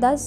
10